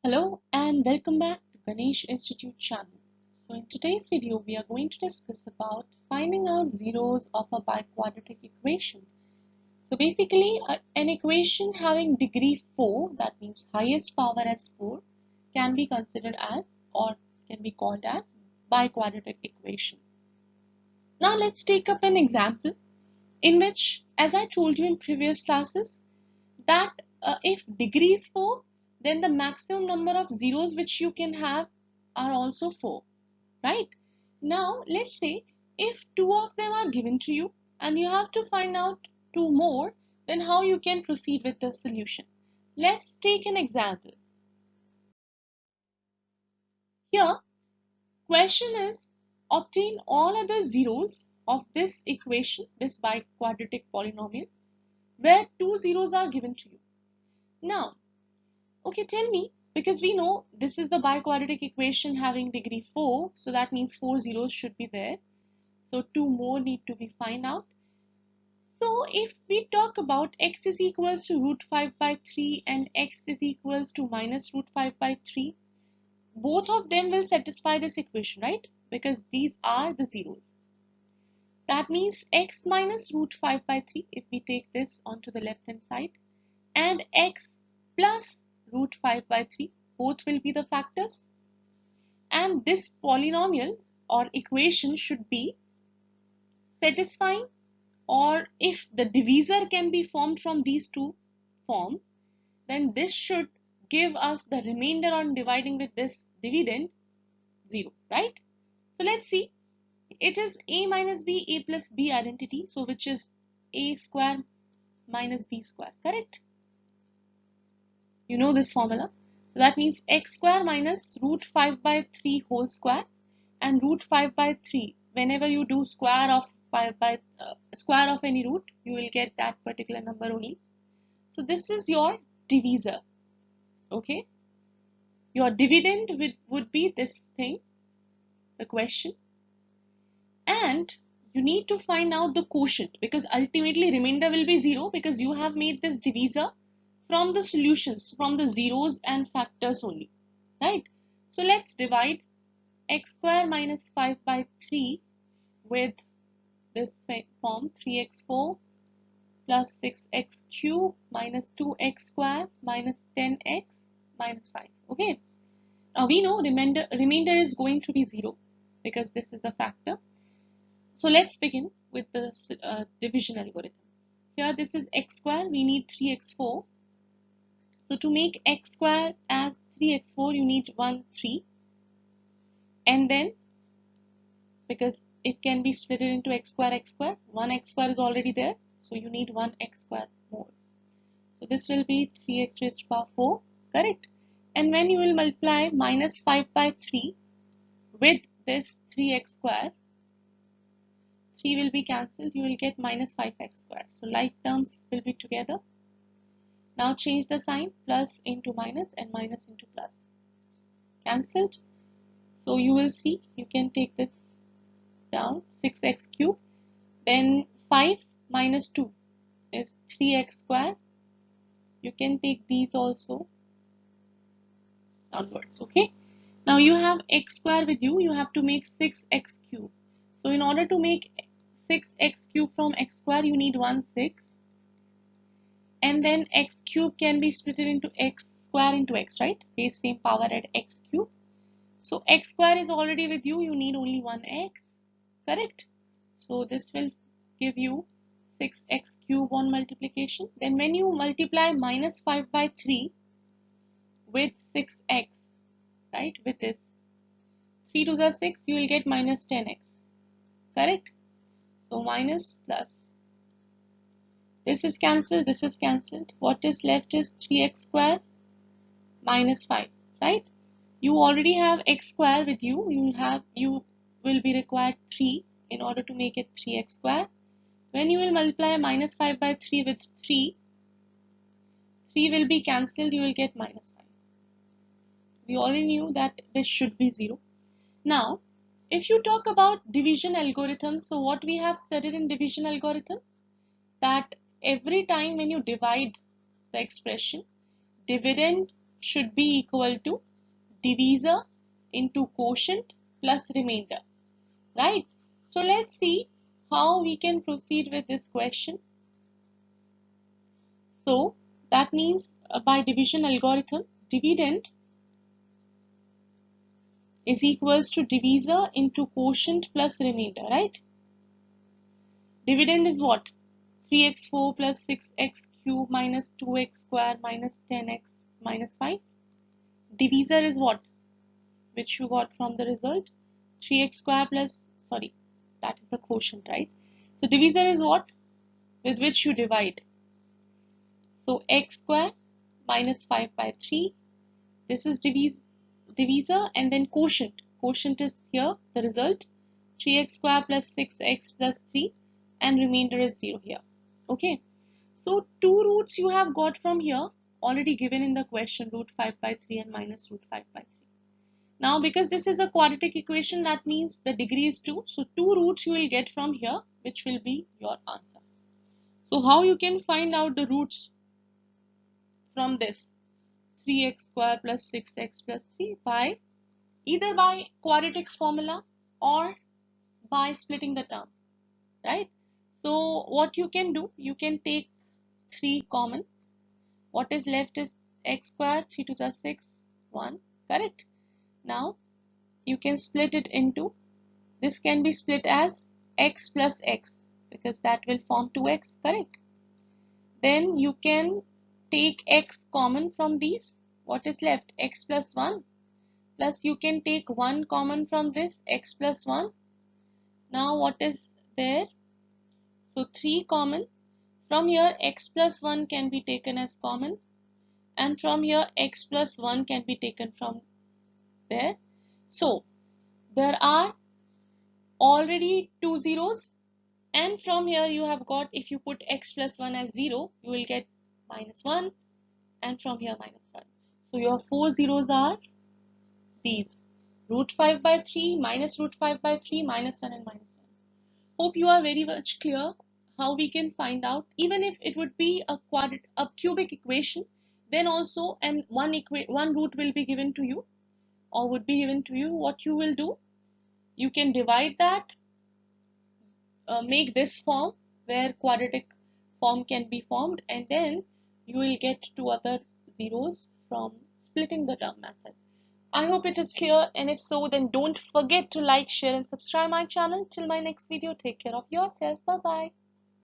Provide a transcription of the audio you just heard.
Hello and welcome back to Ganesh Institute channel. So in today's video we are going to discuss about finding out zeros of a biquadratic equation. So basically an equation having degree 4, that means highest power as 4, can be considered as or can be called as biquadratic equation. Now let's take up an example in which, as I told you in previous classes, that if degree is 4, then the maximum number of zeros which you can have are also 4, right? Now let's say if two of them are given to you and you have to find out two more, then how you can proceed with the solution. Let's take an example. Here question is, obtain all other zeros of this equation, this biquadratic polynomial, where two zeros are given to you. Now okay, tell me, because we know this is the biquadratic equation having degree 4, so that means 4 zeros should be there. So 2 more need to be found out. So if we talk about x is equals to root 5 by 3 and x is equals to minus root 5 by 3, both of them will satisfy this equation, right? Because these are the zeros. That means x minus root 5 by 3, if we take this onto the left hand side, and x plus root 5 by 3, both will be the factors, and this polynomial or equation should be satisfying, or if the divisor can be formed from these two forms, then this should give us the remainder on dividing with this dividend 0, right? So let's see, it is a minus b, a plus b identity, so which is a square minus b square, correct? You know this formula. So that means x square minus root 5 by 3 whole square, and root 5 by 3, whenever you do square of 5 by square of any root, you will get that particular number only. So this is your divisor. Okay, your dividend would be this thing, the question, and you need to find out the quotient, because ultimately remainder will be 0, because you have made this divisor from the solutions, from the zeros and factors only, right? So let's divide x square minus 5 by 3 with this form, 3x4 plus 6x cube minus 2x square minus 10x minus 5. Okay, now we know remainder is going to be 0 because this is the factor. So let's begin with the division algorithm. Here this is x square, we need 3x4. So to make x square as 3x4, you need 1, 3. And then, because it can be split into x square, 1 x square is already there. So you need 1 x square more. So this will be 3x raised to power 4, correct? And when you will multiply minus 5 by 3 with this 3x square, 3 will be cancelled, you will get minus 5x square. So like terms will be together. Now change the sign, plus into minus and minus into plus. Cancelled. So you will see, you can take this down, 6x cube. Then 5 minus 2 is 3x square. You can take these also downwards, okay? Now you have x square with you, you have to make 6x cube. So in order to make 6x cube from x square, you need 1 6. And then x cube can be split into x square into x, right? Base same power at x cube. So x square is already with you, you need only 1x, correct? So this will give you 6x cube on multiplication. Then when you multiply minus 5 by 3 with 6x, right, with this 3 to the 6, you will get minus 10x, correct? So minus plus, this is cancelled, this is cancelled. What is left is 3x square minus 5, right? You already have x square with you, you will be required 3 in order to make it 3x square. When you will multiply minus 5 by 3 with 3, 3 will be cancelled, you will get minus 5. We already knew that this should be 0. Now, if you talk about division algorithm, so what we have studied in division algorithm, that every time when you divide the expression, dividend should be equal to divisor into quotient plus remainder, right? So let's see how we can proceed with this question. So that means by division algorithm, dividend is equals to divisor into quotient plus remainder, right? Dividend is what? 3x4 plus 6x cube minus 2x square minus 10x minus 5. Divisor is what? Which you got from the result? 3x square plus, sorry, that is the quotient, right? So divisor is what? With which you divide. So x square minus 5 by 3. This is divisor, and then quotient. Quotient is here, the result. 3x square plus 6x plus 3, and remainder is 0 here. Okay. So two roots you have got from here, already given in the question, root 5 by 3 and minus root 5 by 3. Now because this is a quadratic equation, that means the degree is 2. So two roots you will get from here, which will be your answer. So how you can find out the roots from this? 3x square plus 6x plus 3 by either by quadratic formula or by splitting the term, right? So what you can do, you can take 3 common. What is left is x square, 3 to the 6, 1, correct? Now you can split it into, this can be split as x plus x because that will form 2x, correct? Then you can take x common from these. What is left? X plus 1, plus you can take 1 common from this, x plus 1. Now what is there? So 3 common. From here x plus 1 can be taken as common, and from here x plus 1 can be taken from there. So there are already 2 zeros, and from here you have got, if you put x plus 1 as 0, you will get minus 1, and from here minus 1. So your 4 zeros are these: root 5 by 3, minus root 5 by 3, minus 1 and minus 1. Hope you are very much clear how we can find out, even if it would be a cubic equation, then also and one root will be given to you or would be given to you. What you will do, you can divide that, make this form where quadratic form can be formed, and then you will get two other zeros from splitting the term method. I hope it is clear, and if so, then don't forget to like, share and subscribe my channel. Till my next video, take care of yourself. Bye bye.